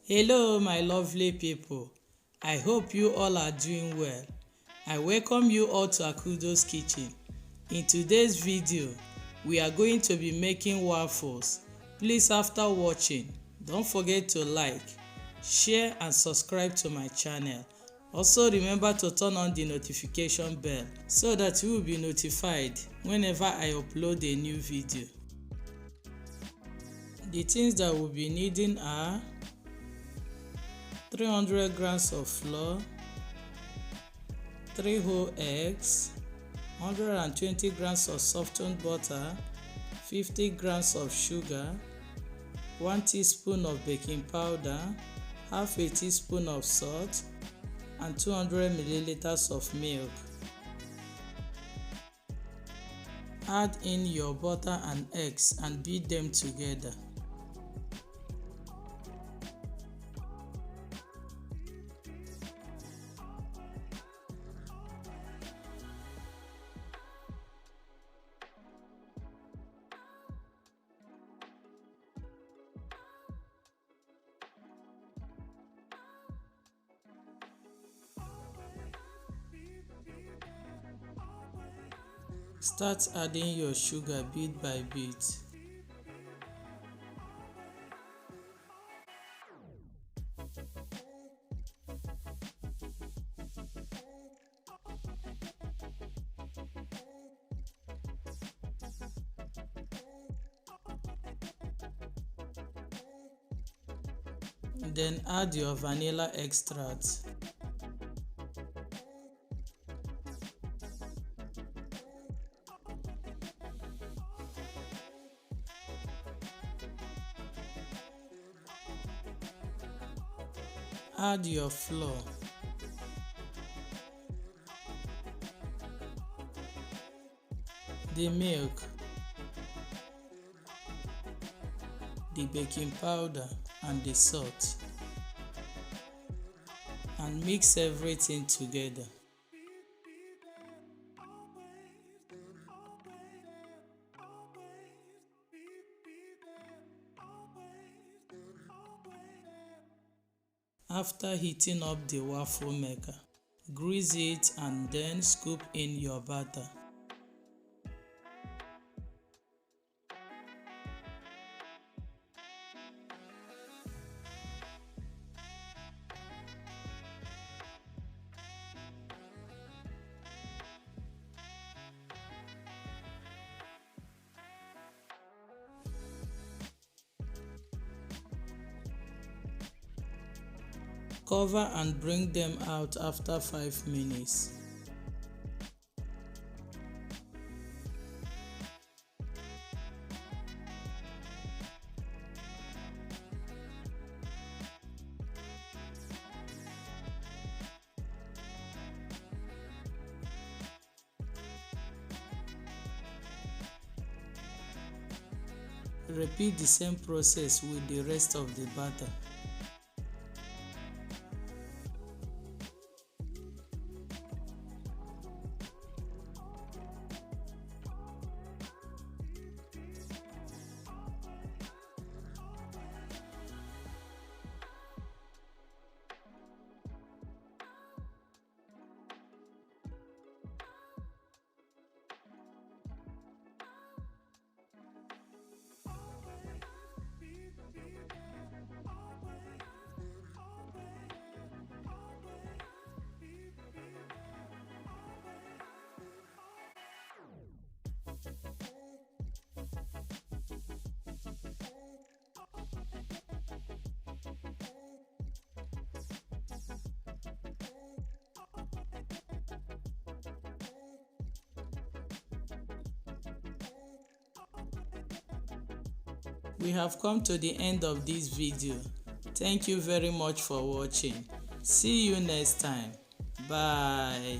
Hello my lovely people, I hope you all are doing well. I welcome you all to Akudo's kitchen. In today's video, we are going to be making waffles. Please, after watching, don't forget to like, share and subscribe to my channel. Also remember to turn on the notification bell so that you will be notified whenever I upload a new video. The things that we'll be needing are 300 grams of flour, 3 whole eggs, 120 grams of softened butter, 50 grams of sugar, 1 teaspoon of baking powder, half a teaspoon of salt, and 200 milliliters of milk. Add in your butter and eggs and beat them together. Start adding your sugar bit by bit. Then add your vanilla extract. Add your flour. The milk, the baking powder and the salt, and mix everything together. After heating up the waffle maker, grease it and then scoop in your batter. Cover and bring them out after 5 minutes. Repeat the same process with the rest of the batter. We have come to the end of this video. Thank you very much for watching. See you next time. Bye.